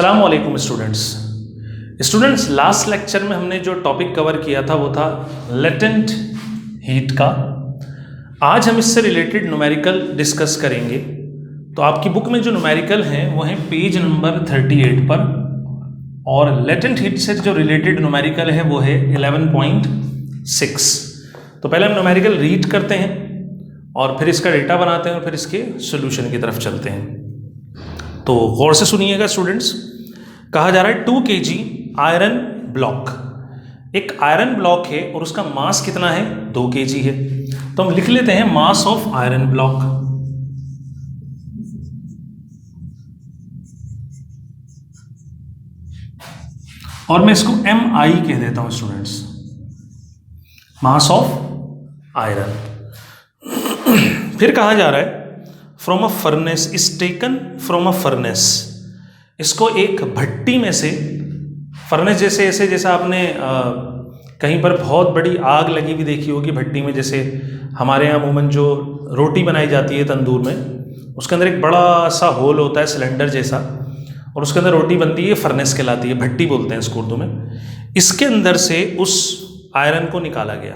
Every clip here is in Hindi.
अस्सलाम वालेकुम स्टूडेंट्स। लास्ट लेक्चर में हमने जो टॉपिक कवर किया था वो था लेटेंट हीट का। आज हम इससे रिलेटेड न्यूमेरिकल डिस्कस करेंगे। तो आपकी बुक में जो न्यूमेरिकल हैं वो हैं पेज नंबर 38 पर, और लेटेंट हीट से जो रिलेटेड न्यूमेरिकल है वो है 11.6। तो पहले हम न्यूमेरिकल रीड करते हैं और फिर इसका डेटा बनाते हैं और फिर इसके सॉल्यूशन की तरफ चलते हैं। तो गौर से सुनिएगा स्टूडेंट्स। कहा जा रहा है 2 kg आयरन ब्लॉक, एक आयरन ब्लॉक है और उसका मास कितना है, 2 kg है। तो हम लिख लेते हैं मास ऑफ आयरन ब्लॉक। और मैं इसको MI कह देता हूं स्टूडेंट्स, मास ऑफ आयरन। फिर कहा जा रहा है from a furnace is taken from a furnace, इसको एक भट्टी में से, फर्नेस जैसे ऐसे जैसा आपने कहीं पर बहुत बड़ी आग लगी हुई देखी होगी भट्टी में, जैसे हमारे यहाँ अमूमन जो रोटी बनाई जाती है तंदूर में, उसके अंदर एक बड़ा सा होल होता है सिलेंडर जैसा, और उसके अंदर रोटी बनती है, फर्नेस कहलाती है, भट्टी बोलते हैं इसको उर्दू में। इसके अंदर से उस आयरन को निकाला गया।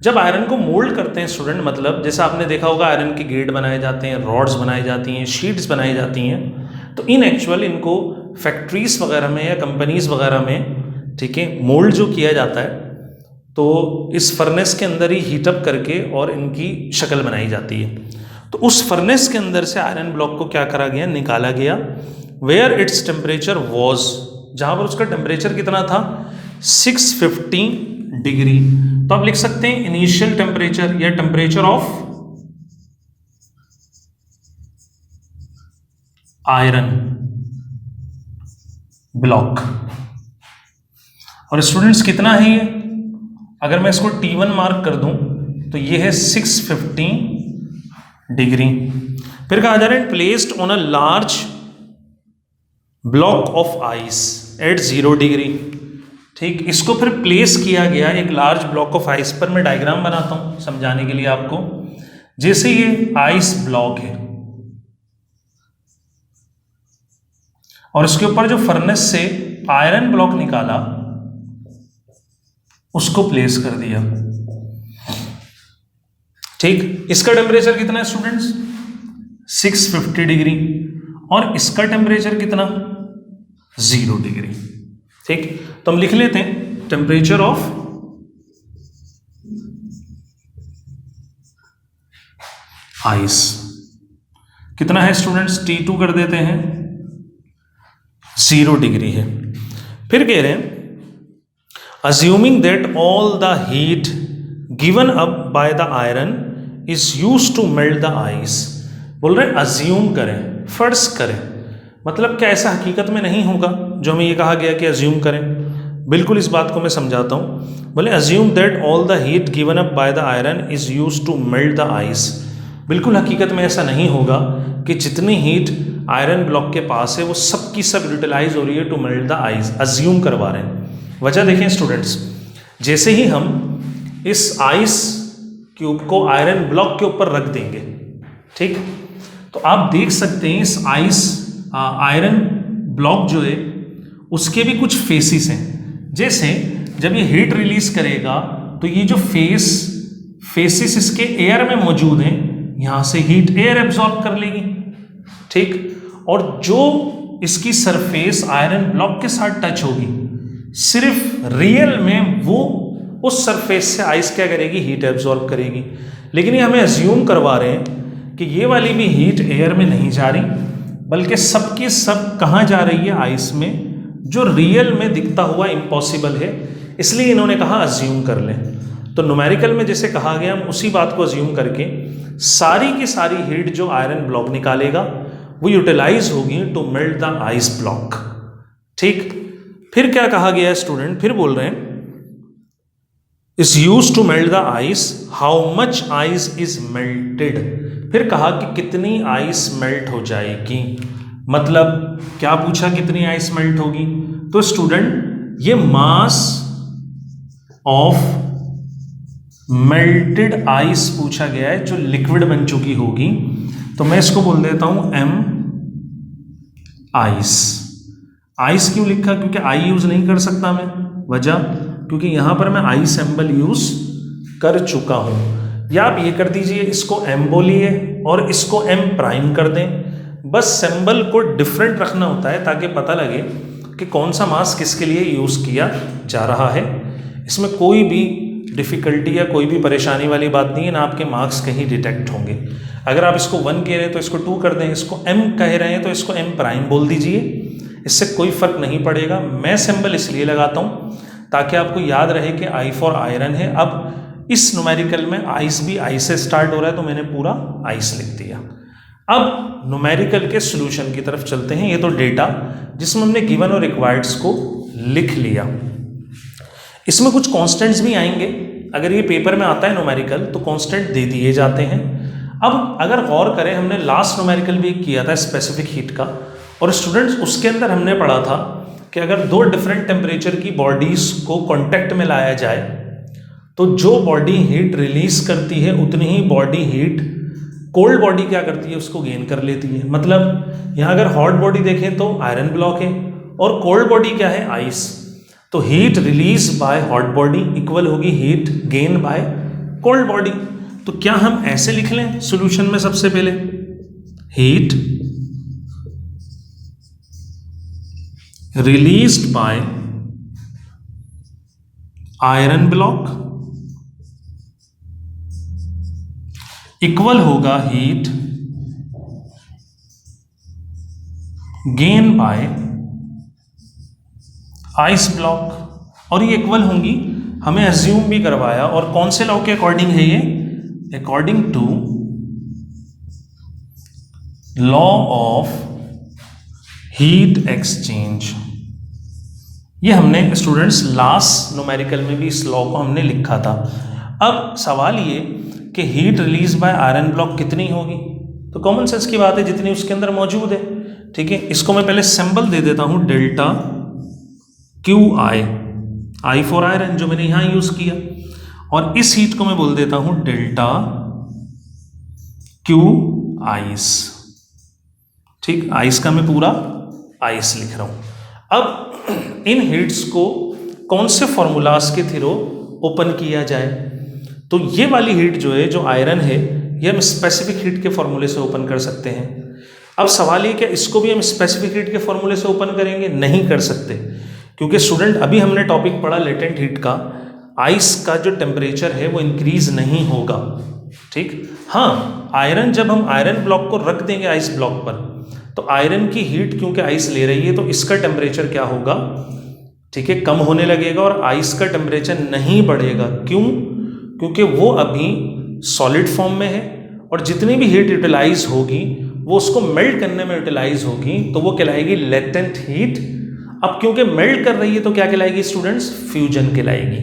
जब आयरन को मोल्ड करते हैं स्टूडेंट, मतलब जैसा आपने देखा होगा आयरन के गेट बनाए जाते हैं, रॉड्स बनाई जाती हैं, शीट्स बनाई जाती हैं, तो इन एक्चुअल इनको फैक्ट्रीज वगैरह में या कंपनीज वगैरह में, ठीक है, मोल्ड जो किया जाता है तो इस फर्नेस के अंदर ही हीटअप करके और इनकी शक्ल बनाई जाती है। तो उस फर्नेस के अंदर से आयरन ब्लॉक को क्या करा गया, निकाला गया। वेयर इट्स टेम्परेचर वॉज, जहाँ पर उसका टेम्परेचर कितना था, 650 डिग्री। तो आप लिख सकते हैं इनिशियल टेम्परेचर या टेम्परेचर ऑफ आयरन ब्लॉक। और स्टूडेंट्स कितना है ये, अगर मैं इसको T1 मार्क कर दूं तो ये है 650 डिग्री। फिर कहा जा रहा है placed on a large block of ice eight 0 degree. ठीक, इसको फिर प्लेस किया गया एक लार्ज ब्लॉक ऑफ आइस पर। मैं डायग्राम बनाता हूं समझाने के लिए आपको। जैसे ये आइस ब्लॉक है और इसके ऊपर जो फर्नेस से आयरन ब्लॉक निकाला उसको प्लेस कर दिया। ठीक, इसका टेम्परेचर कितना है स्टूडेंट्स, 650 डिग्री, और इसका टेम्परेचर कितना, 0 डिग्री। ठीक, तो हम लिख लेते हैं टेम्परेचर ऑफ आइस कितना है स्टूडेंट्स, T2 कर देते हैं, 0 डिग्री है। फिर कह रहे हैं assuming that all the heat given up by the iron is used to melt the ice। बोल रहे assume करें, फर्ज करें, मतलब क्या ऐसा हकीकत में नहीं होगा जो हमें ये कहा गया कि assume करें। बिल्कुल इस बात को मैं समझाता हूँ। बोले assume that all the heat given up by the iron is used to melt the ice। बिल्कुल हकीकत में ऐसा नहीं होगा कि जितनी हीट आयरन ब्लॉक के पास है वो सब की सब यूटिलाइज हो रही है to melt the ice. Assume करवा रहे हैं। वजह देखें स्टूडेंट्स, जैसे ही हम इस आइस क्यूब को आयरन ब्लॉक के ऊपर रख देंगे, ठीक, तो आप देख सकते हैं इस आयरन ब्लॉक जो है उसके भी कुछ फेसिस हैं। जैसे जब ये हीट रिलीज करेगा तो ये जो फेसिस इसके एयर में मौजूद हैं, यहां से हीट एयर एब्जॉर्ब कर लेगी। ठीक, और जो इसकी सरफेस आयरन ब्लॉक के साथ टच होगी, सिर्फ रियल में वो उस सरफेस से आइस क्या करेगी, हीट एब्जॉर्ब करेगी। लेकिन ये हमें अज्यूम करवा रहे हैं कि ये वाली भी हीट एयर में नहीं जा रही, बल्कि सबकी सब कहाँ जा रही है, आइस में, जो रियल में दिखता हुआ इम्पॉसिबल है। इसलिए इन्होंने कहा अज्यूम कर लें। तो न्यूमेरिकल में जैसे कहा गया, हम उसी बात को अज्यूम करके सारी की सारी हीट जो आयरन ब्लॉक निकालेगा वो यूटिलाइज होगी to melt the ice block. ठीक, फिर क्या कहा गया स्टूडेंट, फिर बोल रहे हैं is use to melt the ice, how much ice is melted. फिर कहा कि कितनी आइस मेल्ट हो जाएगी, मतलब क्या पूछा, कितनी आइस मेल्ट होगी। तो स्टूडेंट ये मास ऑफ मेल्टेड आइस पूछा गया है जो लिक्विड बन चुकी होगी। तो मैं इसको बोल देता हूं M आइस। आइस क्यों लिखा? क्योंकि आई यूज नहीं कर सकता मैं, वजह क्योंकि यहां पर मैं आई सिंबल यूज कर चुका हूं। या आप ये कर दीजिए, इसको एम बोलिए और इसको एम प्राइम कर दें। बस सिंबल को डिफरेंट रखना होता है ताकि पता लगे कि कौन सा मास किसके लिए यूज किया जा रहा है। इसमें कोई भी डिफिकल्टी या कोई भी परेशानी वाली बात नहीं है, ना आपके मार्क्स कहीं डिटेक्ट होंगे। अगर आप इसको 1 कह रहे हैं तो इसको 2 कर दें, इसको m कह रहे हैं तो इसको m प्राइम बोल दीजिए, इससे कोई फर्क नहीं पड़ेगा। मैं सिंबल इसलिए लगाता हूं ताकि आपको याद रहे कि I फॉर आयरन है। अब इस न्यूमेरिकल में आइस भी आई से स्टार्ट हो रहा है तो मैंने पूरा आइस लिख दिया। अब न्यूमेरिकल के सॉल्यूशन की तरफ चलते हैं। ये तो डेटा जिसमें हमने गिवन और रिक्वायर्ड्स को लिख लिया। इसमें कुछ कांस्टेंट्स भी आएंगे, अगर ये पेपर में आता है न्यूमेरिकल तो कांस्टेंट दे दिए जाते हैं। अब अगर गौर करें, हमने लास्ट न्यूमेरिकल भी किया था स्पेसिफिक हीट का, और स्टूडेंट्स उसके अंदर हमने पढ़ा था कि अगर दो डिफरेंट टेम्परेचर की बॉडीज को कांटेक्ट में लाया जाए तो जो बॉडी हीट रिलीज करती है उतनी ही बॉडी हीट कोल्ड बॉडी क्या करती है, उसको गेन कर लेती है। मतलब यहाँ अगर हॉट बॉडी देखें तो आयरन ब्लॉक है, और कोल्ड बॉडी क्या है, आइस। तो heat release by hot body equal होगी heat gain by cold body. तो क्या हम ऐसे लिख लें सॉल्यूशन में? सबसे पहले heat released by iron block equal होगा heat gain by ice block, और ये इक्वल होंगी। हमें अज्यूम भी करवाया, और कौन से लॉ के अकॉर्डिंग है ये? According to law of heat exchange. ये हमने स्टूडेंट्स लास्ट न्यूमेरिकल में भी इस लॉ को हमने लिखा था। अब सवाल ये कि heat release bye iron block कितनी होगी, तो कॉमन सेंस की बात है जितनी उसके अंदर मौजूद है। ठीक है, इसको मैं पहले सिंबल दे देता हूं delta Q I for iron जो मैंने यहां यूज किया, और इस हीट को मैं बोल देता हूं डेल्टा क्यू आइस। ठीक, आइस का मैं पूरा आइस लिख रहा हूं। अब इन हीट्स को कौन से फॉर्मूलाज के थ्रू ओपन किया जाए? तो ये वाली हीट जो है, जो आयरन है, ये हम स्पेसिफिक हीट के फॉर्मूले से ओपन कर सकते हैं। अब सवाल ये कि इसको भी हम स्पेसिफिक हीट के फॉर्मूले से ओपन करेंगे? नहीं कर सकते, क्योंकि स्टूडेंट अभी हमने टॉपिक पढ़ा लेटेंट हीट का, आइस का जो टेम्परेचर है वो इंक्रीज नहीं होगा। ठीक, हाँ, आयरन जब हम आयरन ब्लॉक को रख देंगे आइस ब्लॉक पर, तो आयरन की हीट क्योंकि आइस ले रही है तो इसका टेम्परेचर क्या होगा, ठीक है, कम होने लगेगा, और आइस का टेम्परेचर नहीं बढ़ेगा। क्यों? क्योंकि वो अभी सॉलिड फॉर्म में है, और जितनी भी हीट यूटिलाइज होगी वो उसको मेल्ट करने में यूटिलाइज होगी, तो वो कहलाएगी लेटेंट हीट। अब क्योंकि मेल्ट कर रही है तो क्या कहलाएगी स्टूडेंट्स? फ्यूजन कहलाएगी।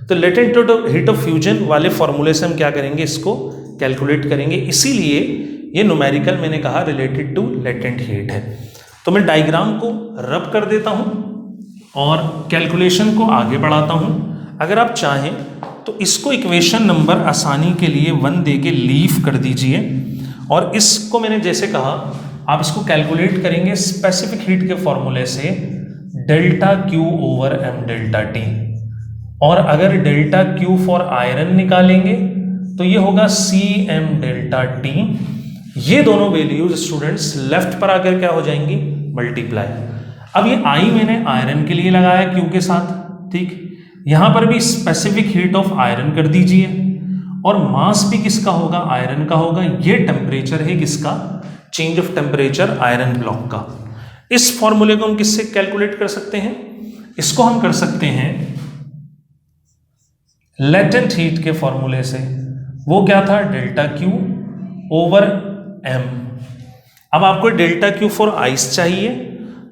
तो लेटेंट हीट ऑफ फ्यूजन वाले फॉर्मूले से हम क्या करेंगे, इसको कैलकुलेट करेंगे। इसीलिए ये न्यूमेरिकल मैंने कहा रिलेटेड टू लेटेंट हीट है। तो मैं डायग्राम को रब कर देता हूं और कैलकुलेशन को आगे बढ़ाता हूं। अगर आप चाहें तो इसको इक्वेशन नंबर आसानी के लिए 1 दे के लीव कर दीजिए, और इसको मैंने जैसे कहा आप इसको कैलकुलेट करेंगे स्पेसिफिक हीट के फॉर्मूले से, delta Q over M delta T. और अगर डेल्टा क्यू फॉर आयरन निकालेंगे तो ये होगा सी एम डेल्टा टी। ये दोनों वैल्यूज स्टूडेंट्स लेफ्ट पर आकर क्या हो जाएंगी? मल्टीप्लाई। अब ये आई मैंने आयरन के लिए लगाया क्यू के साथ। ठीक, यहां पर भी स्पेसिफिक हीट ऑफ आयरन कर दीजिए, और मास भी किसका होगा? आयरन का होगा। ये टेम्परेचर है किसका? Change of temperature iron block का। इस फॉर्मूले को हम किससे कैलकुलेट कर सकते हैं? इसको हम कर सकते हैं लेटेंट हीट के फॉर्मूले से। वो क्या था? Delta Q over M. अब आपको डेल्टा क्यू फॉर आइस चाहिए,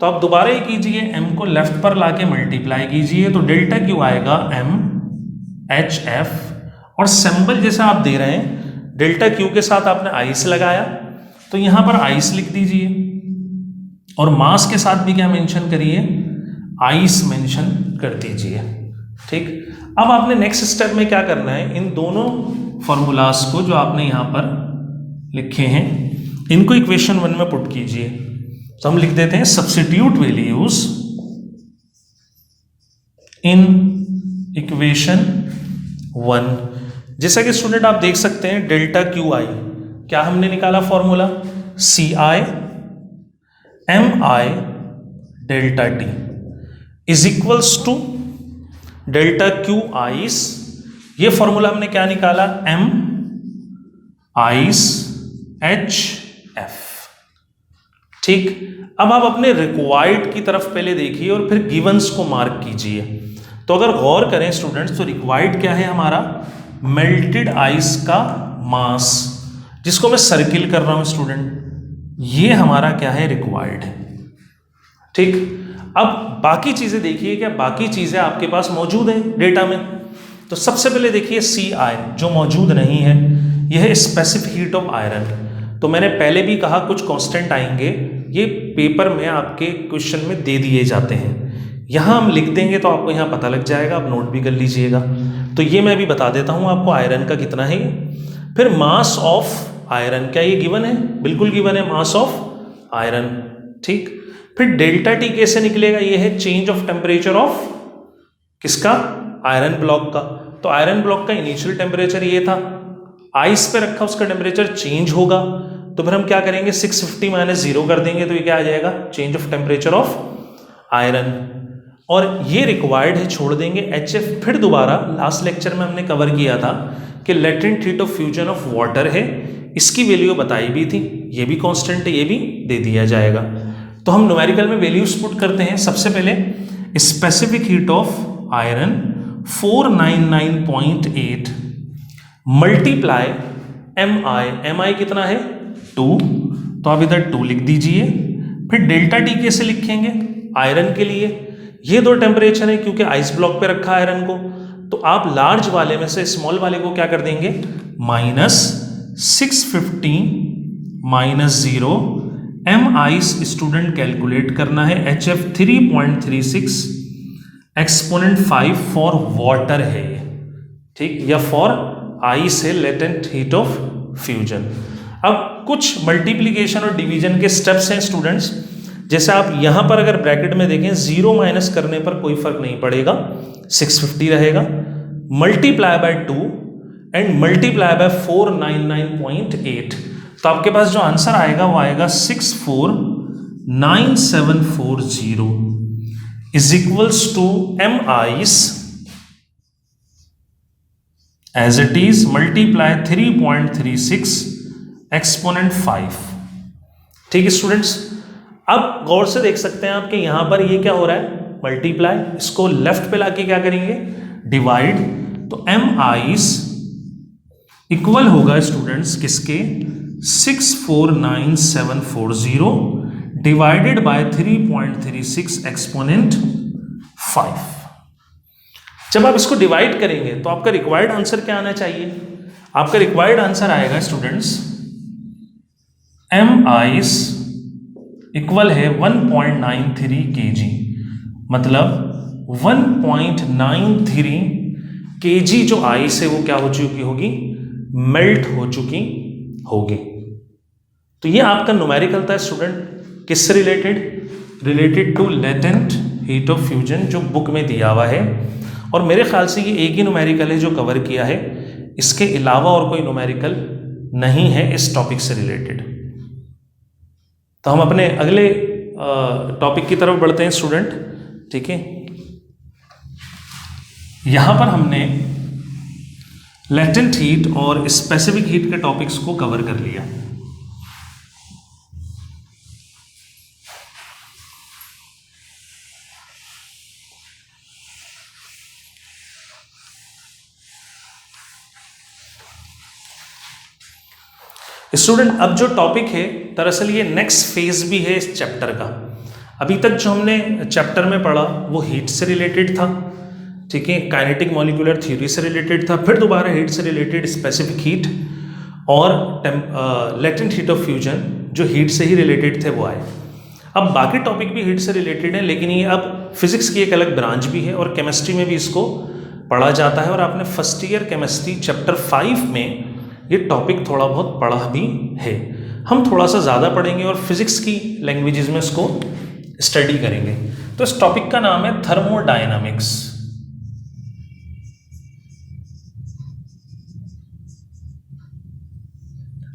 तो आप दोबारा ये कीजिए, m को लेफ्ट पर लाके मल्टीप्लाई कीजिए, तो डेल्टा क्यू आएगा m एच एफ, और सिंबल जैसा आप दे रहे हैं डेल्टा क्यू के साथ आपने आइस लगाया, तो यहां पर आइस लिख दीजिए, और मास के साथ भी क्या मेंशन करिए? आइस मेंशन कर दीजिए। ठीक, अब आपने नेक्स्ट स्टेप में क्या करना है? इन दोनों फॉर्मूलाज को जो आपने यहां पर लिखे हैं, इनको इक्वेशन 1 में पुट कीजिए। तो हम लिख देते हैं सब्स्टिट्यूट वैल्यूज इन इक्वेशन 1। जैसा कि स्टूडेंट आप देख सकते हैं डेल्टा क्यू आई, क्या हमने निकाला formula, C I M I delta T is equals to delta Q ice, ये फॉर्मूला हमने क्या निकाला, एम आइस एच एफ। ठीक, अब आप अपने रिक्वायर्ड की तरफ पहले देखिए और फिर गिवंस को मार्क कीजिए। तो अगर गौर करें स्टूडेंट्स तो रिक्वायर्ड क्या है हमारा, मेल्टेड आइस का मास, जिसको मैं सर्किल कर रहा हूं स्टूडेंट, ये हमारा क्या है, रिक्वायर्ड है। ठीक, अब बाकी चीजें देखिए, क्या बाकी चीजें आपके पास मौजूद हैं डेटा में। तो सबसे पहले देखिए सी आई जो मौजूद नहीं है, यह है स्पेसिफिक हीट ऑफ आयरन। तो मैंने पहले भी कहा कुछ कांस्टेंट आएंगे, ये पेपर में आपके क्वेश्चन में दे दिए जाते हैं, यहाँ हम लिख देंगे तो आपको यहाँ पता लग जाएगा, आप नोट भी कर लीजिएगा। तो ये मैं भी बता देता हूँ आपको आयरन का कितना है। फिर मास ऑफ आयरन, क्या ये गिवन है, बिल्कुल गिवन है मास ऑफ आयरन। ठीक, फिर डेल्टा टी कैसे निकलेगा, ये है चेंज ऑफ टेम्परेचर ऑफ किसका, आयरन ब्लॉक का। तो आयरन ब्लॉक का इनिशियल टेम्परेचर ये था, आइस पे रखा उसका टेम्परेचर चेंज होगा, तो फिर हम क्या करेंगे 650 माइनस 0 कर देंगे, तो ये क्या आ जाएगा, change of temperature of iron. और ये रिक्वायर्ड है, छोड़ देंगे एच एफ। फिर दोबारा लास्ट लेक्चर में हमने कवर किया था कि latent heat of fusion of water है, इसकी वैल्यू बताई भी थी, ये भी कांस्टेंट है, ये भी दे दिया जाएगा। तो हम न्यूमेरिकल में वैल्यूज पुट करते हैं। सबसे पहले specific heat of iron 499.8 multiply M I कितना है 2, तो आप इधर 2 लिख दीजिए। फिर डेल्टा टी कैसे लिखेंगे, आयरन के लिए ये दो टेम्परेचर है क्योंकि आइस ब्लॉक पे रखा आयरन को, तो आप लार्ज वाले में से स्मॉल वाले को क्या कर देंगे, minus 650 minus 0 M ice student calculate करना है, H F 3.36 exponent 5 for water है ये, ठीक, या फॉर आइस है लेटेंट हीट ऑफ फ्यूजन। अब कुछ मल्टीप्लीकेशन और डिवीजन के स्टेप्स हैं स्टूडेंट्स, जैसे आप यहां पर अगर ब्रैकेट में देखें 0 माइनस करने पर कोई फर्क नहीं पड़ेगा, 650 रहेगा, multiply by 2 and multiply by 499.8, तो आपके पास जो आंसर आएगा वो आएगा 649,740 is equals to M ice as it is multiply 3.36 exponent 5। ठीक है स्टूडेंट्स, अब गौर से देख सकते हैं आपके यहां पर ये क्या हो रहा है, मल्टीप्लाई, इसको लेफ्ट पे लाके क्या करेंगे, डिवाइड, तो एम आइस इक्वल होगा स्टूडेंट्स किसके, 649,740 डिवाइडेड बाय 3.36 एक्सपोनेंट 5। जब आप इसको डिवाइड करेंगे तो आपका रिक्वायर्ड आंसर क्या आना चाहिए, आपका रिक्वायर्ड आंसर आएगा स्टूडेंट्स एम आइस इक्वल है 1.93 kg, मतलब 1.93 kg जो आइस है वो क्या हो चुकी होगी, मेल्ट हो चुकी होगी। तो ये आपका न्यूमेरिकल था स्टूडेंट, किससे related to latent heat of fusion जो बुक में दिया हुआ है, और मेरे ख्याल से ये एक ही न्यूमेरिकल है जो कवर किया है, इसके अलावा और कोई न्यूमेरिकल नहीं है इस टॉपिक से रिलेटेड। तो हम अपने अगले टॉपिक की तरफ बढ़ते हैं स्टूडेंट। ठीक है, यहां पर हमने लेटेंट हीट और स्पेसिफिक हीट के टॉपिक्स को कवर कर लिया। स्टूडेंट अब जो टॉपिक है दरअसल ये नेक्स्ट फेज भी है इस चैप्टर का। अभी तक जो हमने चैप्टर में पढ़ा वो हीट से रिलेटेड था, ठीक है, काइनेटिक मॉलिक्यूलर थ्योरी से रिलेटेड था, फिर दोबारा हीट से रिलेटेड स्पेसिफिक हीट और लेटेंट हीट ऑफ फ्यूजन जो हीट से ही रिलेटेड थे वो आए। अब बाकी टॉपिक भी हीट से रिलेटेड है, लेकिन ये अब फिजिक्स की एक अलग ब्रांच भी है और केमिस्ट्री में भी इसको पढ़ा जाता है, और आपने फर्स्ट ईयर केमिस्ट्री चैप्टर 5 में ये टॉपिक थोड़ा बहुत पढ़ा भी है। हम थोड़ा सा ज़्यादा पढ़ेंगे और फिजिक्स की लैंग्वेजेस में इसको स्टडी करेंगे। तो इस टॉपिक का नाम है थर्मोडायनामिक्स।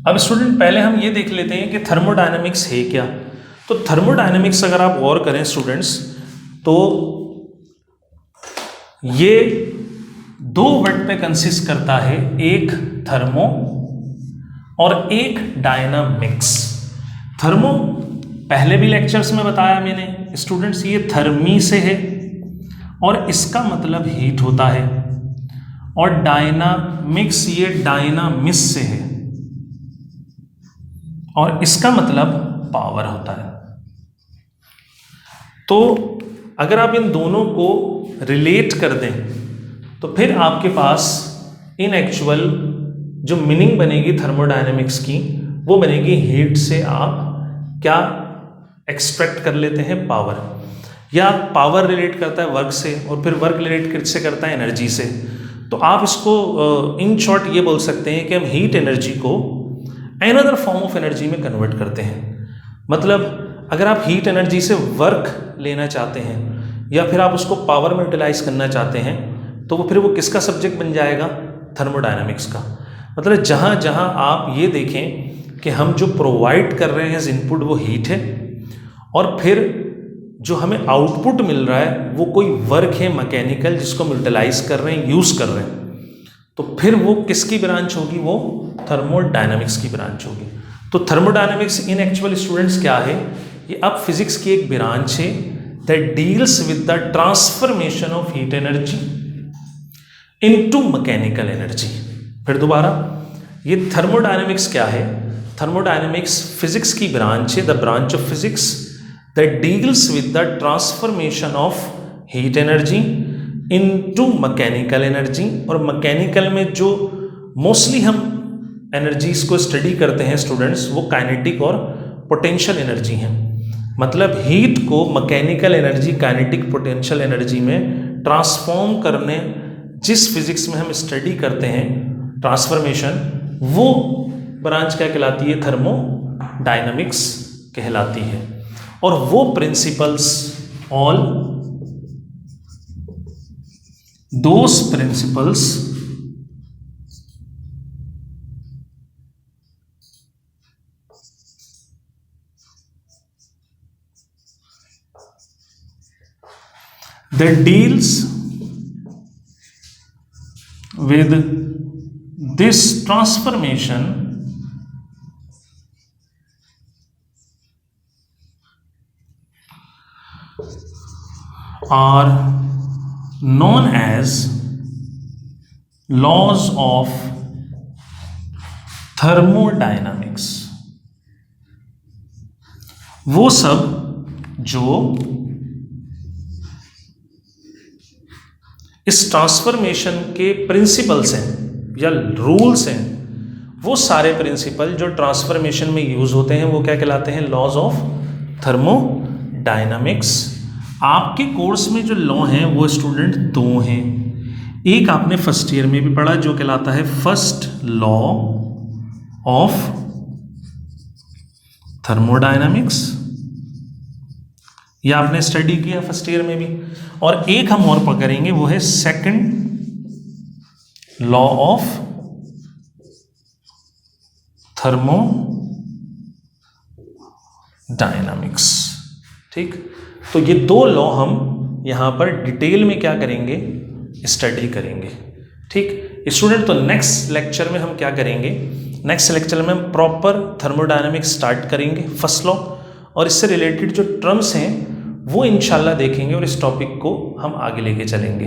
अब स्टूडेंट पहले हम ये देख लेते हैं कि थर्मोडायनेमिक्स है क्या। तो थर्मोडायनेमिक्स अगर आप गौर करें स्टूडेंट्स, तो ये दो वर्ड पे कंसिस्ट करता है, एक थर्मो और एक डायनामिक्स। थर्मो पहले भी लेक्चर्स में बताया मैंने स्टूडेंट्स, ये थर्मी से है और इसका मतलब हीट होता है, और डायनामिक्स ये डायनामिस से है और इसका मतलब पावर होता है। तो अगर आप इन दोनों को रिलेट कर दें तो फिर आपके पास इन एक्चुअल जो मीनिंग बनेगी थर्मोडायनेमिक्स की, वो बनेगी हीट से आप क्या एक्सट्रैक्ट कर लेते हैं, पावर, या पावर रिलेट करता है वर्क से और फिर वर्क रिलेट किससे करता है, एनर्जी से। तो आप इसको इन शॉर्ट ये बोल सकते हैं कि हम हीट एनर्जी को अनदर फॉर्म ऑफ एनर्जी में कन्वर्ट करते हैं। मतलब अगर आप हीट एनर्जी से वर्क लेना चाहते हैं या फिर आप उसको पावर में यूटिलाइज करना चाहते हैं, तो वो फिर वो किसका सब्जेक्ट बन जाएगा, थर्मोडायनामिक्स का। मतलब जहाँ जहाँ आप ये देखें कि हम जो प्रोवाइड कर रहे हैं एज इनपुट वो हीट है, और फिर जो हमें आउटपुट मिल रहा है वो कोई वर्क है मैकेनिकल जिसको हम यूटिलाइज कर रहे हैं, यूज़ कर रहे हैं, तो फिर वो किसकी ब्रांच होगी, वो थर्मोडायनामिक्स की ब्रांच होगी। तो थर्मोडायनामिक्स इन एक्चुअल स्टूडेंट्स क्या है, ये अब फिजिक्स की एक ब्रांच है that deals with the transformation of heat energy into mechanical energy. फिर दोबारा, ये थर्मोडायनामिक्स क्या है, थर्मोडायनामिक्स फिजिक्स की ब्रांच है, the branch of physics that deals with the transformation of heat energy into mechanical energy. और मैकेनिकल में जो मोस्टली हम एनर्जीज को स्टडी करते हैं स्टूडेंट्स, वो काइनेटिक और पोटेंशियल एनर्जी हैं। मतलब हीट को mechanical energy, kinetic, potential energy में ट्रांसफॉर्म करने जिस फिजिक्स में हम स्टडी करते हैं ट्रांसफॉर्मेशन, वो ब्रांच क्या कहलाती है, थर्मोडायनामिक्स कहलाती है। और वो principles, all those principles that deals with this transformation are known as laws of thermodynamics। वो सब जो इस ट्रांसफॉर्मेशन के प्रिंसिपल्स हैं या रूल्स हैं, वो सारे प्रिंसिपल जो ट्रांसफॉर्मेशन में यूज होते हैं वो क्या कहलाते हैं, लॉज ऑफ थर्मोडायनामिक्स। आपके कोर्स में जो लॉ हैं वो स्टूडेंट दो हैं, एक आपने फर्स्ट ईयर में भी पढ़ा जो कहलाता है फर्स्ट लॉ ऑफ थर्मोडायनामिक्स, ये आपने स्टडी किया फर्स्ट ईयर में भी, और एक हम और पकड़ेंगे वो है सेकंड लॉ ऑफ थर्मोडायनामिक्स। ठीक, तो ये दो लॉ हम यहां पर डिटेल में क्या करेंगे, स्टडी करेंगे। ठीक स्टूडेंट, तो नेक्स्ट लेक्चर में हम क्या करेंगे, नेक्स्ट लेक्चर में हम प्रॉपर थर्मोडायनामिक्स स्टार्ट करेंगे फर्स्ट लॉ, और इससे रिलेटेड जो टर्म्स हैं वो इंशाल्लाह देखेंगे और इस टॉपिक को हम आगे लेके चलेंगे।